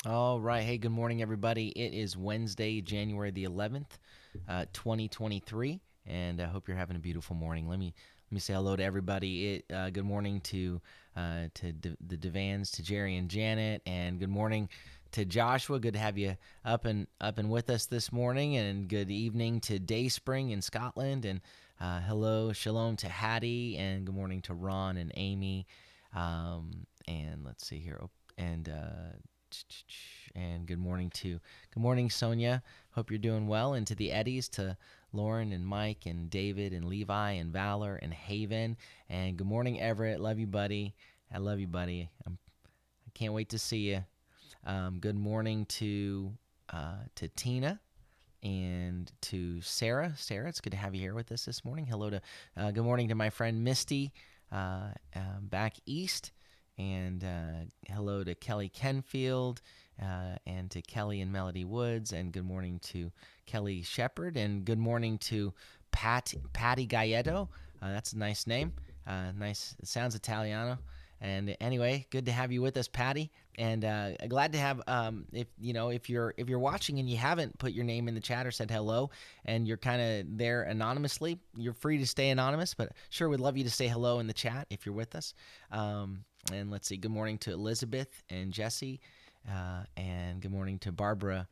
All right. Hey, good morning, everybody. It is Wednesday, January the 11th, 2023, and I hope you're having a beautiful morning. Let me say hello to everybody. Good morning to the Devans, to Jerry and Janet, and good morning to Joshua. Good to have you up and with us this morning, and good evening to Dayspring in Scotland, and hello, shalom to Hattie, and good morning to Ron and Amy. And let's see here. Oh, and good morning Sonia. Hope you're doing well. And to the Eddies, to Lauren and Mike and David and Levi and Valor and Haven. And good morning Everett. Love you, buddy. I love you, buddy. I can't wait to see you. Good morning to Tina and to Sarah. Sarah, it's good to have you here with us this morning. Hello to good morning to my friend Misty back east. And hello to Kelly Kenfield and to Kelly and Melody Woods. And good morning to Kelly Shepard. And good morning to Patty Galletto. That's a nice name. Nice. It sounds Italiano. And anyway, good to have you with us, Patty. And glad to have if you're watching and you haven't put your name in the chat or said hello, and you're kind of there anonymously, you're free to stay anonymous. But sure, would love you to say hello in the chat if you're with us. And let's see. Good morning to Elizabeth and Jesse, and good morning to Barbara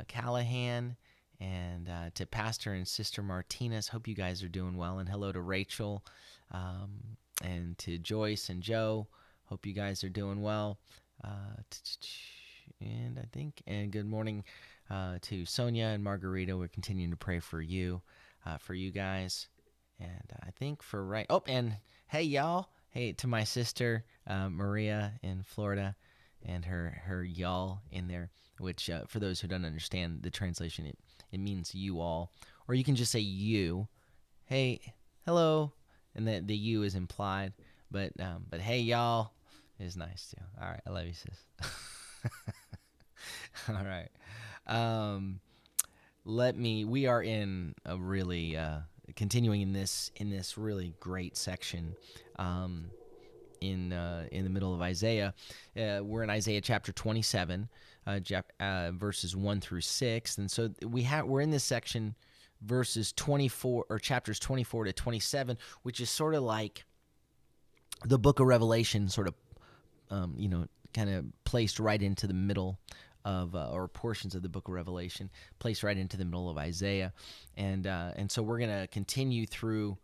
Callahan, and to Pastor and Sister Martinez. Hope you guys are doing well. And hello to Rachel, and to Joyce and Joe. Hope you guys are doing well. And good morning to Sonia and Margarita. We're continuing to pray for you guys. And I think for right. Oh, and hey, y'all. Hey, to my sister Maria in Florida, and her y'all in there. Which, for those who don't understand the translation, it means you all, or you can just say you. Hey, hello, and the you is implied, but hey, y'all is nice too. All right, I love you, sis. All right. Um, we are in a really continuing in this really great section, in the middle of Isaiah. We're in Isaiah chapter 27, verses 1 through 6, and so we're in this section, verses 24, or chapters 24 to 27, which is sort of like the book of Revelation, sort of kind of placed right into the middle of, or portions of the book of Revelation placed right into the middle of Isaiah, and so we're gonna continue through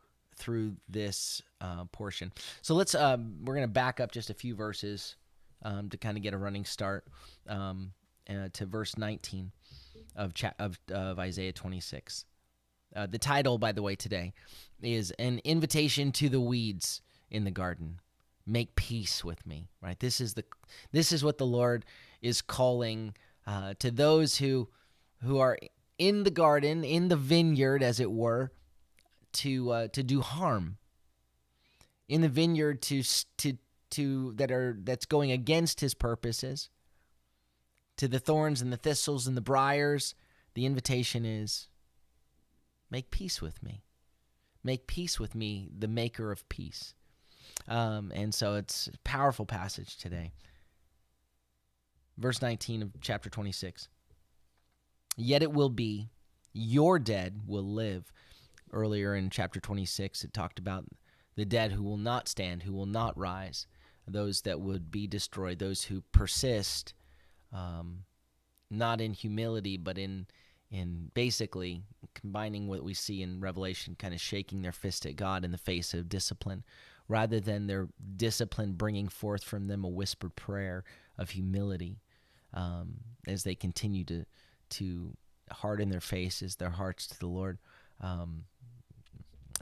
this portion. So we're gonna back up just a few verses to kind of get a running start, to verse 19 of Isaiah 26. The title, by the way, today is An Invitation to the Weeds in the Garden. Make peace with me, right? This is what the Lord is calling to those who are in the garden, in the vineyard, as it were, to do harm, in the vineyard that's going against His purposes, to the thorns and the thistles and the briars. The invitation is, make peace with me. Make peace with me, the maker of peace. And so it's a powerful passage today. Verse 19 of chapter 26. Yet it will be, your dead will live. Earlier in chapter 26, it talked about the dead who will not stand, who will not rise, those that would be destroyed, those who persist, not in humility, but in basically combining what we see in Revelation, kind of shaking their fist at God in the face of discipline, rather than their discipline bringing forth from them a whispered prayer of humility, as they continue to harden their faces, their hearts to the Lord.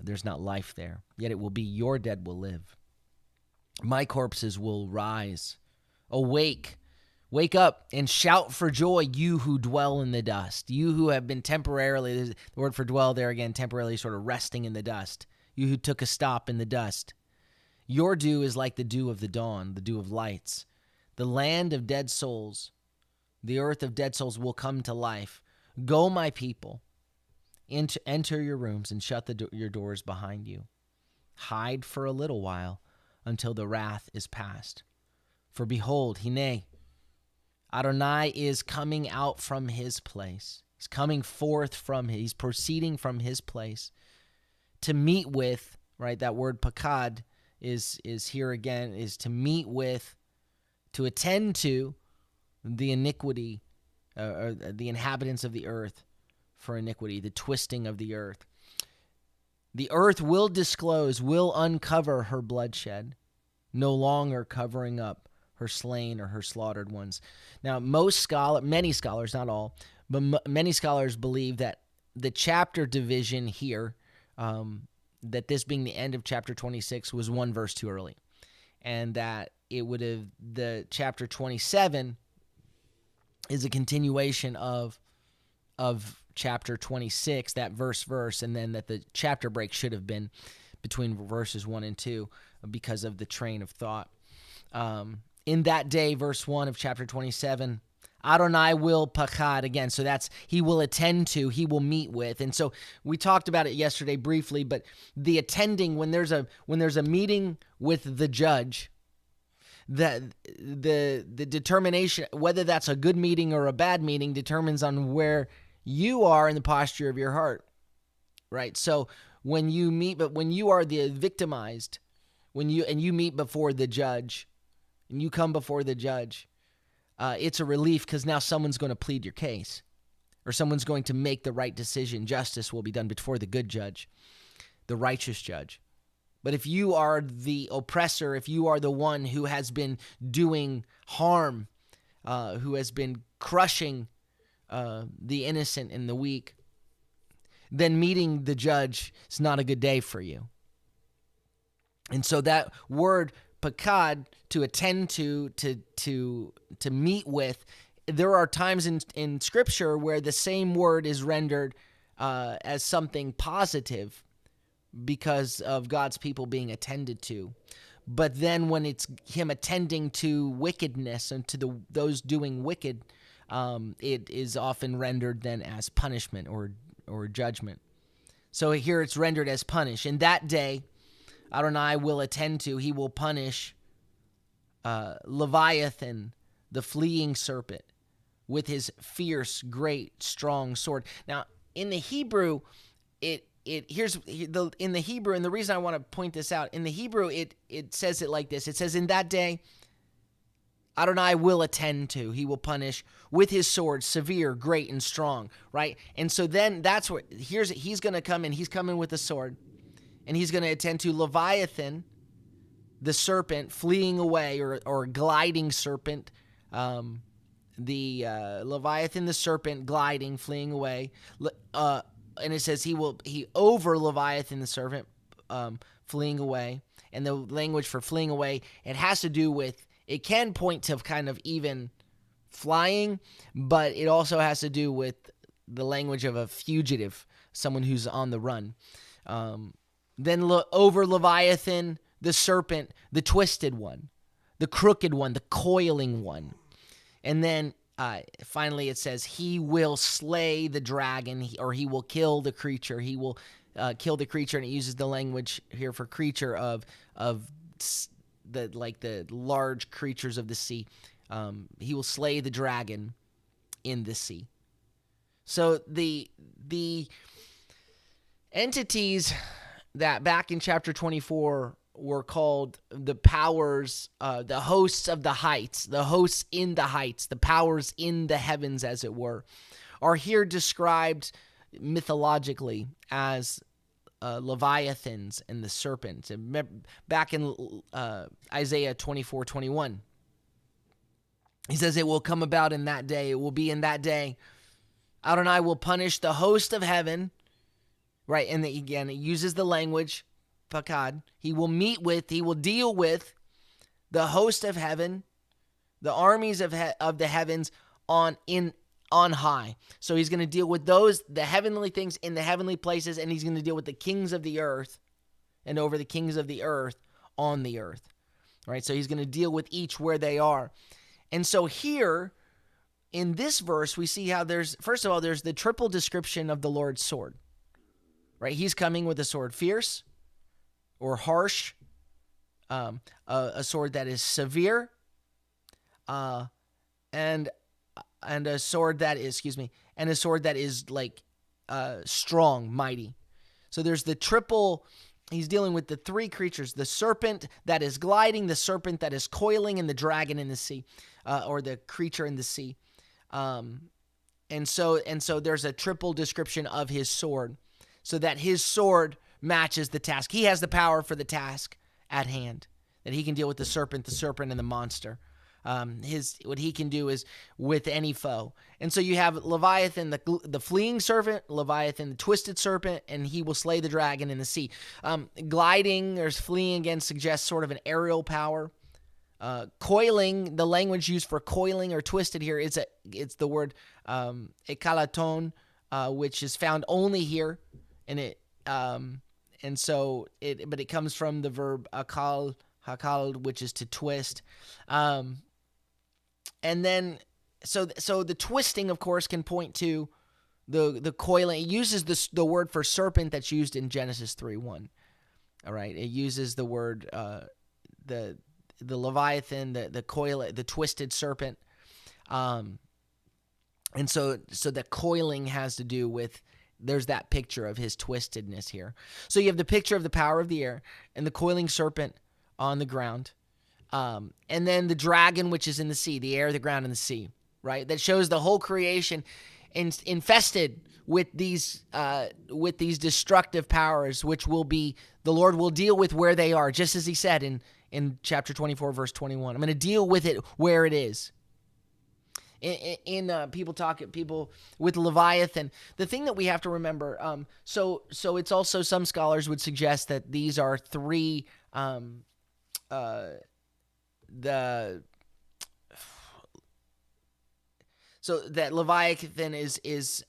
There's not life there. Yet it will be, your dead will live. My corpses will rise. Awake, wake up and shout for joy, you who dwell in the dust. You who have been temporarily, the word for dwell there again, temporarily sort of resting in the dust. You who took a stop in the dust. Your dew is like the dew of the dawn, the dew of lights. The land of dead souls, the earth of dead souls will come to life. Go, my people, enter your rooms and shut your doors behind you. Hide for a little while until the wrath is past. For behold, Hine, Adonai is coming out from his place. He's coming forth he's proceeding from his place to meet with, right? That word pakad is here again, is to meet with, to attend to the iniquity, or the inhabitants of the earth for iniquity, the twisting of the earth. The earth will disclose, will uncover her bloodshed, no longer covering up her slain or her slaughtered ones. Now, many scholars, not all, but many scholars believe that the chapter division here, that this being the end of chapter 26, was one verse too early, and that it would have, the chapter 27 is a continuation of chapter 26, that verse, and then that the chapter break should have been between verses 1 and 2 because of the train of thought. In that day, verse 1 of chapter 27, Adonai will pakad again. So that's, he will attend to, he will meet with. And so we talked about it yesterday briefly, but the attending, when there's a meeting with the judge, the determination, whether that's a good meeting or a bad meeting, determines on where you are in the posture of your heart, right? So when you meet, but when you are the victimized, when you meet before the judge, and you come before the judge, it's a relief because now someone's going to plead your case, or someone's going to make the right decision. Justice will be done before the good judge, the righteous judge. But if you are the oppressor, if you are the one who has been doing harm, who has been crushing the innocent and the weak, then meeting the judge is not a good day for you. And so that word pakad, to attend to meet with, there are times in Scripture where the same word is rendered as something positive because of God's people being attended to. But then when it's him attending to wickedness and to those doing wicked, it is often rendered then as punishment or judgment. So here it's rendered as punish. In that day, Adonai will attend to, he will punish Leviathan, the fleeing serpent, with his fierce, great, strong sword. Now, in the Hebrew, in the Hebrew, and the reason I want to point this out, in the Hebrew, it says it like this. It says, in that day, Adonai will attend to, he will punish with his sword, severe, great, and strong, right? And so then that's what, he's going to come in, he's coming with a sword, and he's going to attend to Leviathan, the serpent, fleeing away, or gliding serpent, the Leviathan, the serpent, gliding, fleeing away, and it says he over Leviathan, the serpent, fleeing away. And the language for fleeing away, it has to do with, it can point to kind of even flying, but it also has to do with the language of a fugitive, someone who's on the run. Then over Leviathan, the serpent, the twisted one, the crooked one, the coiling one. And then finally it says, he will slay the dragon, or he will kill the creature. He will kill the creature, and it uses the language here for creature of the large creatures of the sea. He will slay the dragon in the sea. So the entities that back in chapter 24 were called the powers, the hosts of the heights, the hosts in the heights, the powers in the heavens, as it were, are here described mythologically as Leviathans and the serpents. And back in Isaiah 24:21, he says, it will come about in that day, it will be in that day, Adonai will punish the host of heaven, right? And again, it uses the language, pakad. He will deal with the host of heaven, the armies of the heavens on high. So he's going to deal with the heavenly things in the heavenly places, and he's going to deal with the kings of the earth and over the kings of the earth on the earth, right? So he's going to deal with each where they are. And so here in this verse, we see how there's the triple description of the Lord's sword, right? He's coming with a sword, fierce or harsh, a sword that is severe, and a sword that is, and a sword that is like strong, mighty. So there's the triple. He's dealing with the three creatures: the serpent that is gliding, the serpent that is coiling, and the dragon in the sea, or the creature in the sea. And so there's a triple description of his sword, so that his sword matches the task. He has the power for the task at hand, that he can deal with the serpent, and the monster. What he can do is with any foe. And so you have Leviathan, the fleeing serpent, Leviathan, the twisted serpent, and he will slay the dragon in the sea. Gliding or fleeing again suggests sort of an aerial power. Coiling, the language used for coiling or twisted here it's the word ekalaton, which is found only here, and it but it comes from the verb hakal, which is to twist. And then so the twisting, of course, can point to the coiling. It uses the word for serpent that's used in Genesis 3:1. All right, it uses the word the Leviathan, the coil, the twisted serpent. And so the coiling has to do with, there's that picture of his twistedness here. So you have the picture of the power of the air and the coiling serpent on the ground. And then the dragon, which is in the sea, the air, the ground, and the sea, right? That shows the whole creation infested with these destructive powers, which the Lord will deal with where they are, just as he said in chapter 24, verse 21. I'm going to deal with it where it is. People with Leviathan, the thing that we have to remember, so it's also, some scholars would suggest that these are three, so that Leviathan is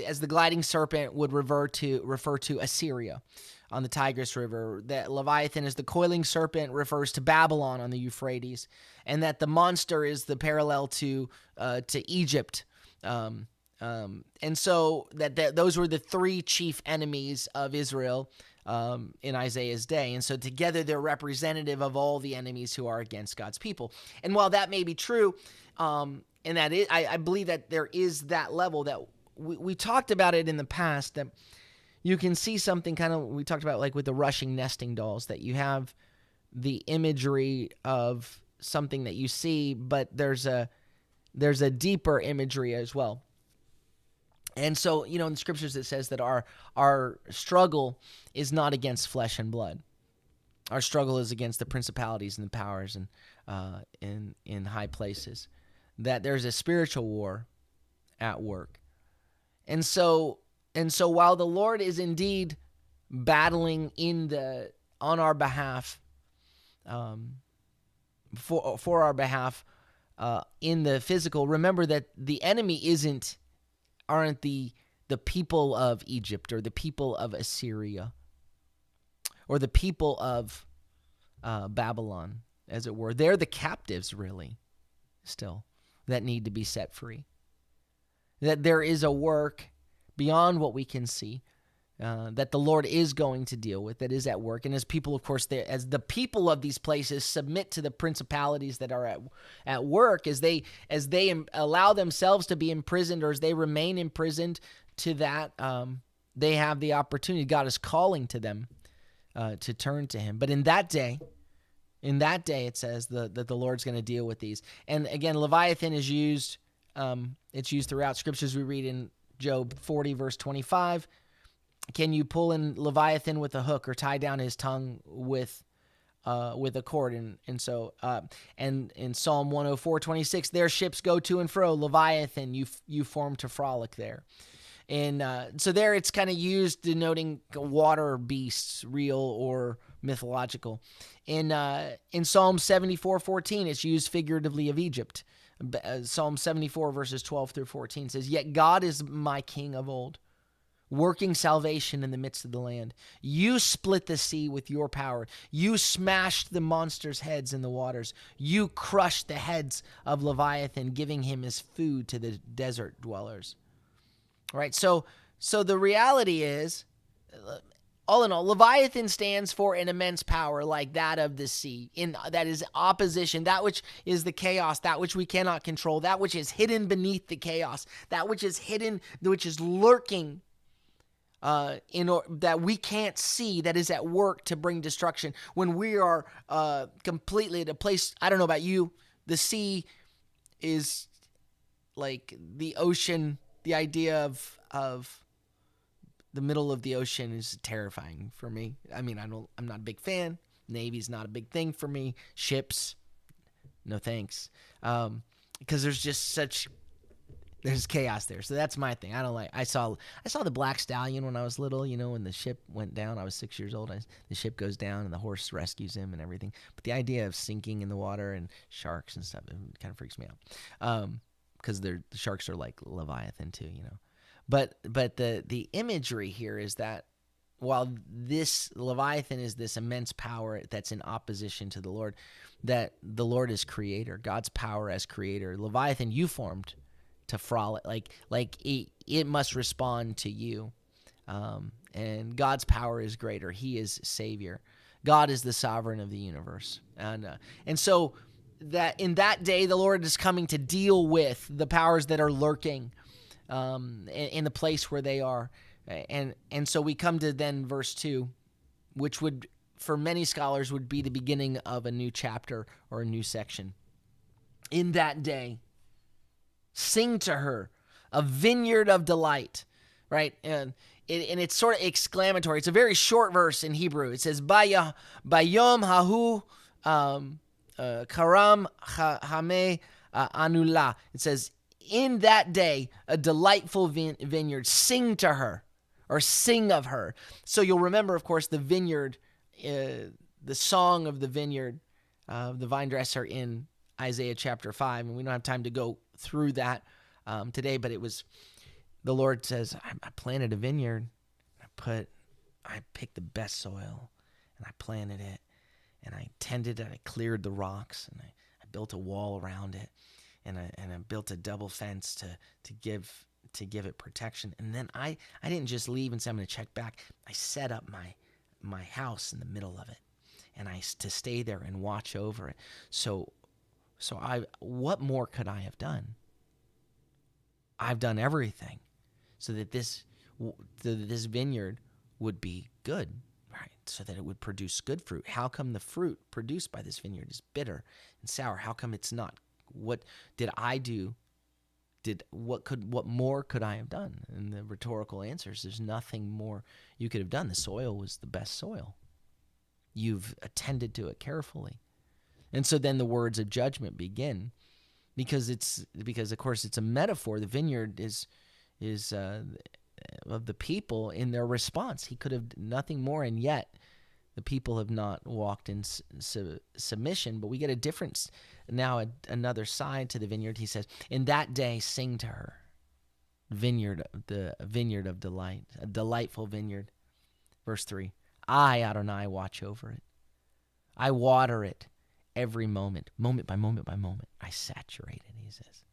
as the gliding serpent would refer to Assyria on the Tigris River, that Leviathan is the coiling serpent refers to Babylon on the Euphrates, and that the monster is the parallel to Egypt. And so that those were the three chief enemies of Israel in Isaiah's day. And so together they're representative of all the enemies who are against God's people. And while that may be true, and that is, I believe that there is that level that we talked about it in the past, that you can see something kind of, we talked about like with the rushing nesting dolls, that you have the imagery of something that you see, but there's a deeper imagery as well. And so, in the scriptures it says that our struggle is not against flesh and blood. Our struggle is against the principalities and the powers and in high places. That there's a spiritual war at work. And so while the Lord is indeed battling on our behalf, for our behalf in the physical, remember that the enemy aren't the people of Egypt or the people of Assyria or the people of Babylon, as it were. They're the captives, really, still, that need to be set free. That there is a work beyond what we can see, that the Lord is going to deal with, that is at work. And as people, of course, as the people of these places submit to the principalities that are at work, as they allow themselves to be imprisoned, or as they remain imprisoned to that, they have the opportunity. God is calling to them to turn to him. But in that day, it says that the Lord's going to deal with these. And again, Leviathan is used. It's used throughout scriptures. We read in Job 40, verse 25, can you pull in Leviathan with a hook or tie down his tongue with a cord? And so in Psalm 104:26, their ships go to and fro. Leviathan, you form to frolic there. And so there it's kind of used denoting water beasts, real or mythological. In Psalm 74:14, it's used figuratively of Egypt. Psalm 74 verses 12 through 14 says, "Yet God is my king of old, working salvation in the midst of the land. You split the sea with your power. You smashed the monster's heads in the waters. You crushed the heads of Leviathan, giving him his food to the desert dwellers." All right, so the reality is, all in all, Leviathan stands for an immense power like that of the sea, that is opposition, that which is the chaos, that which we cannot control, that which is hidden beneath the chaos, that which is hidden, which is lurking, that we can't see, that is at work to bring destruction. When we are completely at a place, I don't know about you, the sea is like the ocean. The idea of the middle of the ocean is terrifying for me. I mean, I'm not a big fan. Navy's not a big thing for me. Ships, no thanks. Because there's chaos there. So that's my thing. I don't like. I saw the Black Stallion when I was little. When the ship went down, I was 6 years old. The ship goes down and the horse rescues him and everything. But the idea of sinking in the water and sharks and stuff, it kind of freaks me out. Because the sharks are like Leviathan too. But the imagery here is that while this Leviathan is this immense power that's in opposition to the Lord, that the Lord is creator, God's power as creator. Leviathan, you formed to frolic, like it must respond to you. And God's power is greater. He is Savior. God is the sovereign of the universe. And so that in that day, the Lord is coming to deal with the powers that are lurking in the place where they are. And so we come to then verse 2, which would, for many scholars, would be the beginning of a new chapter or a new section. In that day, sing to her a vineyard of delight, right? And it's sort of exclamatory. It's a very short verse in Hebrew. It says, Bayom hahu karam hame anula. It says, in that day, a delightful vineyard, sing to her, or sing of her. So you'll remember, of course, the vineyard, the song of the vineyard, the vine dresser in Isaiah chapter 5, and we don't have time to go through that today, but it was, the Lord says, I planted a vineyard, I picked the best soil, and I planted it, and I tended it, I cleared the rocks, and I built a wall around it, and I built a double fence to give it protection. And then I didn't just leave and say I'm going to check back. I set up my house in the middle of it, and to stay there and watch over it. So what more could I have done? I've done everything so that this vineyard would be good, right? So that it would produce good fruit. How come the fruit produced by this vineyard is bitter and sour? How come it's not? What did I do? What more could I have done? And the rhetorical answer is there's nothing more you could have done. The soil was the best soil. You've attended to it carefully. And so then the words of judgment begin, because of course it's a metaphor. The vineyard is of the people in their response. He could have nothing more, and yet the people have not walked in submission. But we get a difference now, another side to the vineyard. He says, in that day, sing to her, the vineyard of delight, a delightful vineyard. Verse 3, I, Adonai, watch over it. I water it every moment by moment by moment. I saturate it, he says.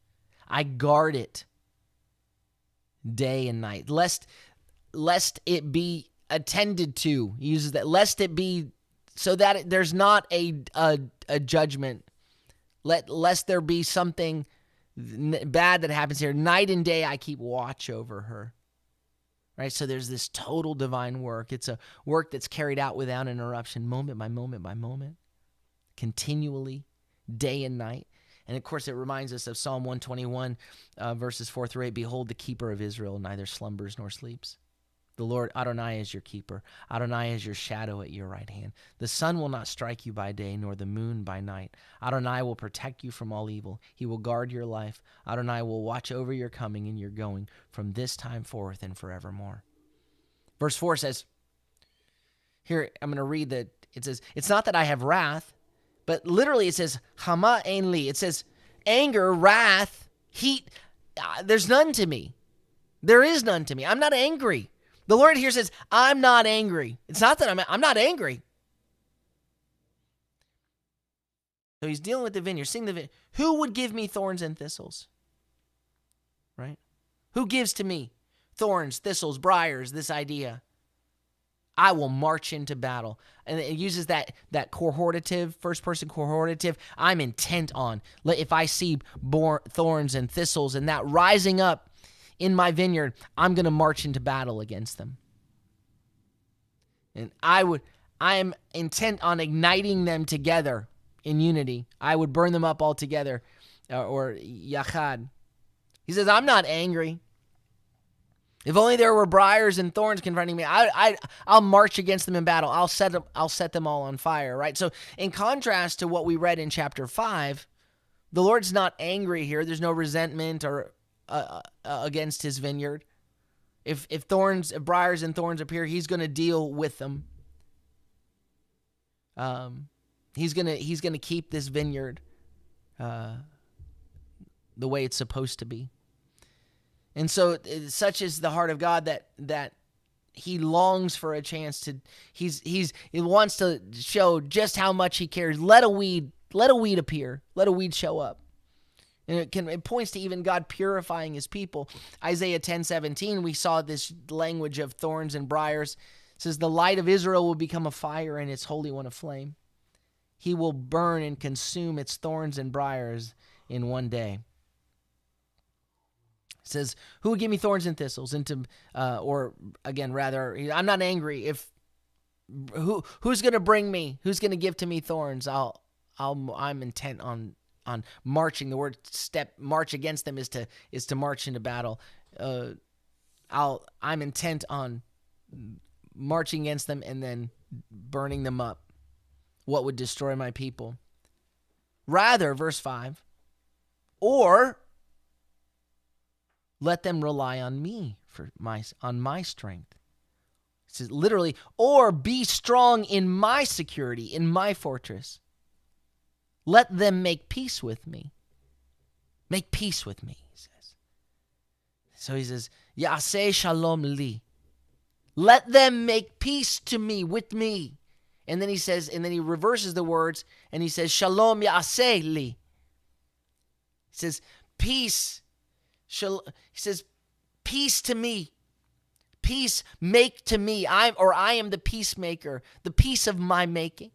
I guard it day and night, lest it be attended to. He uses that, lest it be, so that there's not a judgment, lest there be something bad that happens here. Night and day I keep watch over her. Right? So there's this total divine work. It's a work that's carried out without interruption, moment by moment by moment, continually, day and night. And of course, it reminds us of Psalm 121, verses 4-8. Behold, the keeper of Israel neither slumbers nor sleeps. The Lord Adonai is your keeper. Adonai is your shadow at your right hand. The sun will not strike you by day, nor the moon by night. Adonai will protect you from all evil. He will guard your life. Adonai will watch over your coming and your going from this time forth and forevermore. Verse 4 says, here, I'm going to read that. It says, it's not that I have wrath, but literally it says, Hama ein li. It says, anger, wrath, heat. There's none to me. There is none to me. I'm not angry. The Lord here says, I'm not angry. It's not that I'm not angry. So he's dealing with the vineyard. Sing the vineyard. Who would give me thorns and thistles? Right? Who gives to me thorns, thistles, briars, this idea? I will march into battle. And it uses that cohortative, first-person cohortative. I'm intent on. If I see thorns and thistles and that rising up in my vineyard, I'm going to march into battle against them. And I am intent on igniting them together in unity. I would burn them up all together, or yachad. He says, I'm not angry. If only there were briars and thorns confronting me, I'll march against them in battle. I'll set them all on fire, right? So in contrast to what we read in chapter 5, the Lord's not angry here. There's no resentment or against his vineyard. If briars and thorns appear, he's going to deal with them. He's gonna keep this vineyard the way it's supposed to be. And so such is the heart of God that he longs for a chance to, he wants to show just how much he cares. Let a weed appear. Let a weed show up. And it points to even God purifying his people. Isaiah 10:17, we saw this language of thorns and briars. It says, the light of Israel will become a fire and its Holy One a flame. He will burn and consume its thorns and briars in one day. It says, who will give me thorns and thistles? I'm not angry. Who's going to bring me? Who's going to give to me thorns? I'm intent on marching. The word march against them is to march into battle. I'm intent on marching against them and then burning them up. What would destroy my people? Rather, verse 5, or let them rely on me on my strength. It says literally, or be strong in my security, in my fortress. Let them make peace with me. Make peace with me, he says. So he says, Ya'aseh shalom li. Let them make peace to me, with me. And then he reverses the words and he says, Shalom ya'aseh li. He says, peace. He says, peace to me. Peace make to me. I am the peacemaker, the peace of my making.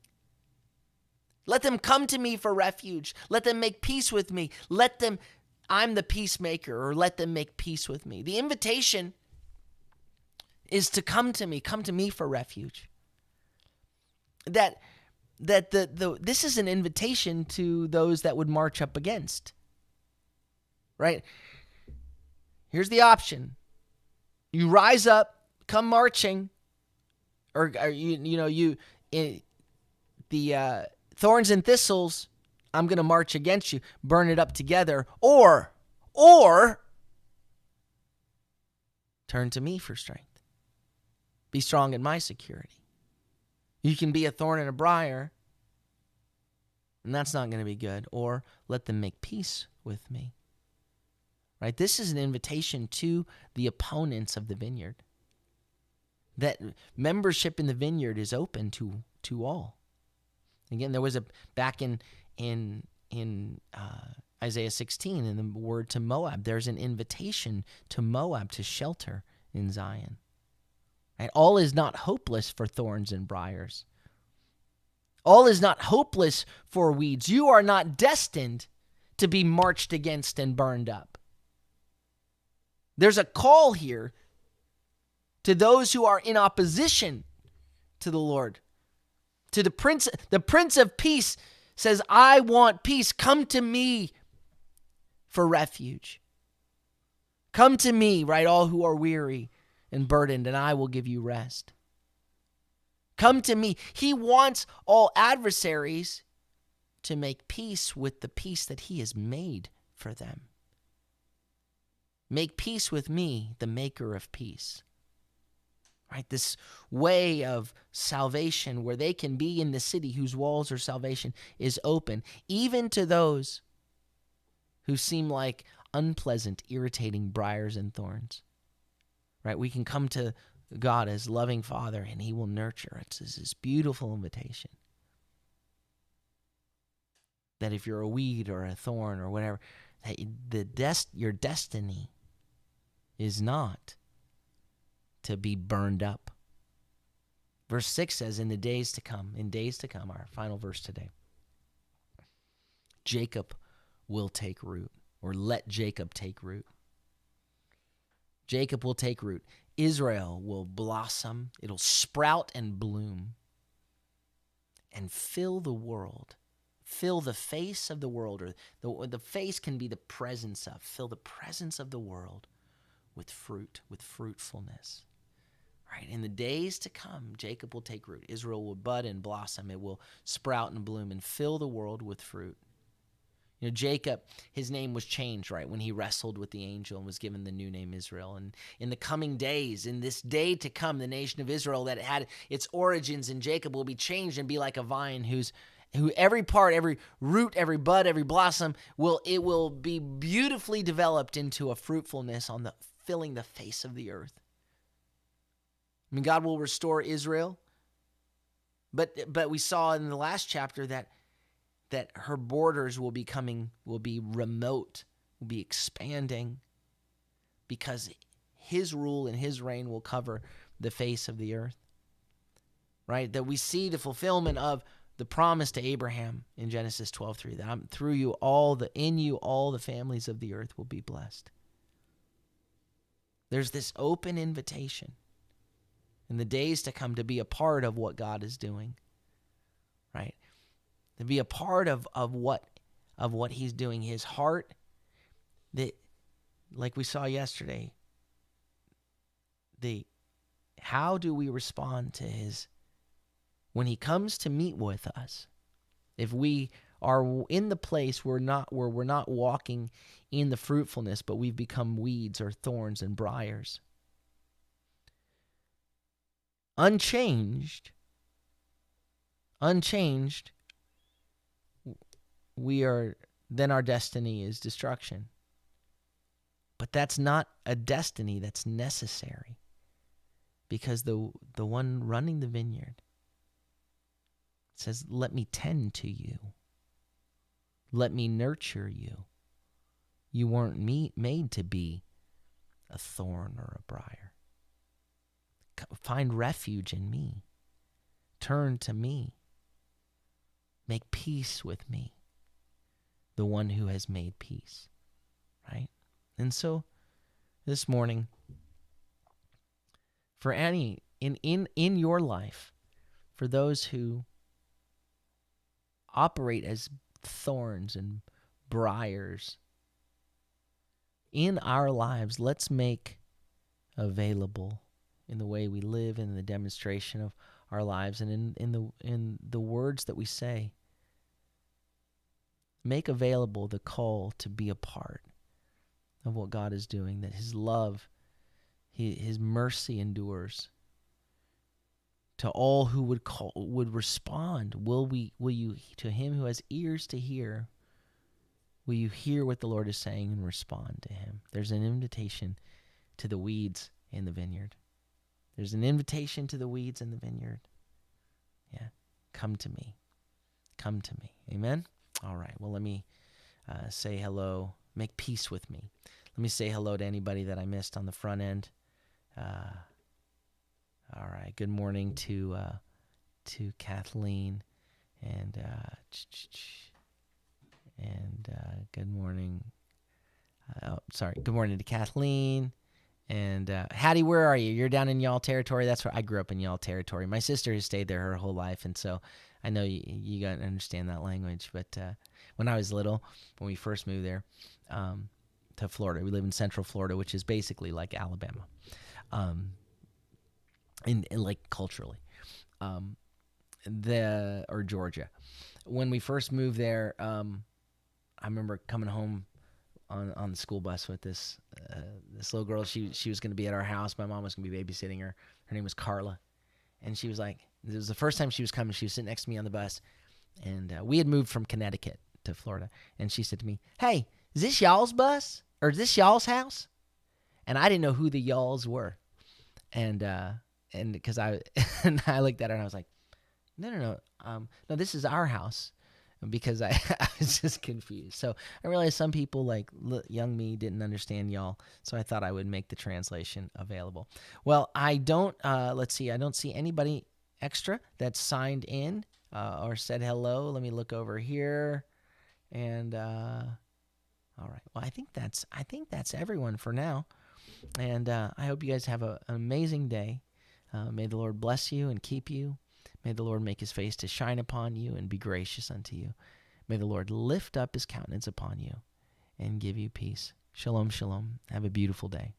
Let them come to me for refuge. Let them make peace with me. I'm the peacemaker, or let them make peace with me. The invitation is to come to me for refuge. This is an invitation to those that would march up against. Right? Here's the option. You rise up, come marching, or the thorns and thistles, I'm going to march against you, burn it up together, or turn to me for strength. Be strong in my security. You can be a thorn and a briar, and that's not going to be good. Or let them make peace with me. Right? This is an invitation to the opponents of the vineyard. That membership in the vineyard is open to all. Again, there was back in Isaiah 16, in the word to Moab, there's an invitation to Moab to shelter in Zion. Right? All is not hopeless for thorns and briars. All is not hopeless for weeds. You are not destined to be marched against and burned up. There's a call here to those who are in opposition to the Lord. To the Prince of Peace says, I want peace. Come to me for refuge. Come to me, right, all who are weary and burdened, and I will give you rest. Come to me. He wants all adversaries to make peace with the peace that he has made for them. Make peace with me, the maker of peace. Right? This way of salvation where they can be in the city whose walls of salvation is open, even to those who seem like unpleasant, irritating briars and thorns. Right? We can come to God as loving Father, and he will nurture. It's this beautiful invitation. That if you're a weed or a thorn or whatever, that your destiny is not to be burned up. Verse 6 says, in days to come, our final verse today, Jacob will take root, or let Jacob take root. Jacob will take root. Israel will blossom. It'll sprout and bloom and fill the world. Fill the face of the world, or the face can be the presence of. Fill the presence of the world with fruit, with fruitfulness. Right? In the days to come, Jacob will take root. Israel will bud and blossom. It will sprout and bloom and fill the world with fruit. You know, Jacob, his name was changed, right, when he wrestled with the angel and was given the new name Israel. And in the coming days, in this day to come, the nation of Israel that had its origins in Jacob will be changed and be like a vine who every part, every root, every bud, every blossom, will be beautifully developed into a fruitfulness on the filling the face of the earth. I mean, God will restore Israel, but we saw in the last chapter that her borders will be remote, will be expanding, because his rule and his reign will cover the face of the earth. Right? That we see the fulfillment of the promise to Abraham in Genesis 12:3, that in you all the families of the earth will be blessed. There's this open invitation in the days to come to be a part of what God is doing. Right? To be a part of what he's doing. His heart, that, like we saw yesterday, how do we respond to his, when he comes to meet with us? If we are in the place where we're not walking in the fruitfulness, but we've become weeds or thorns and briars, unchanged, then our destiny is destruction. But that's not a destiny that's necessary, because the one running the vineyard says, let me tend to you. Let me nurture you. You weren't made to be a thorn or a briar. Find refuge in me. Turn to me. Make peace with me, the one who has made peace, right? And so this morning, for any, in your life, for those who operate as thorns and briars in our lives, let's make available in the way we live, in the demonstration of our lives, and in the words that we say, make available the call to be a part of what God is doing, that his love, his mercy endures to all who would respond. Will you, to him who has ears to hear, will you hear what the Lord is saying and respond to him? There's an invitation to the weeds in the vineyard. There's an invitation to the weeds in the vineyard. Yeah, come to me. Come to me. Amen? All right, well, let me say hello. Make peace with me. Let me say hello to anybody that I missed on the front end. All right, good morning to Kathleen, and good morning. Good morning to Kathleen. And Hattie, where are you? You're down in y'all territory. That's where I grew up, in y'all territory. My sister has stayed there her whole life, and so I know you got to understand that language. But when I was little, when we first moved there to Florida, we live in Central Florida, which is basically like Alabama, in like culturally, or Georgia. When we first moved there, I remember coming home on the school bus with this little girl. She was going to be at our house. My mom was going to be babysitting her. Her name was Carla. And she was like, it was the first time she was coming. She was sitting next to me on the bus. And we had moved from Connecticut to Florida. And she said to me, "Hey, is this y'all's bus? Or is this y'all's house?" And I didn't know who the y'alls were. And because I looked at her and I was like, no, this is our house. Because I was just confused. So I realized some people, like young me, didn't understand y'all. So I thought I would make the translation available. Well, I don't, I don't see anybody extra that signed in or said hello. Let me look over here. And all right. Well, I think that's everyone for now. And I hope you guys have an amazing day. May the Lord bless you and keep you. May the Lord make his face to shine upon you and be gracious unto you. May the Lord lift up his countenance upon you and give you peace. Shalom, shalom. Have a beautiful day.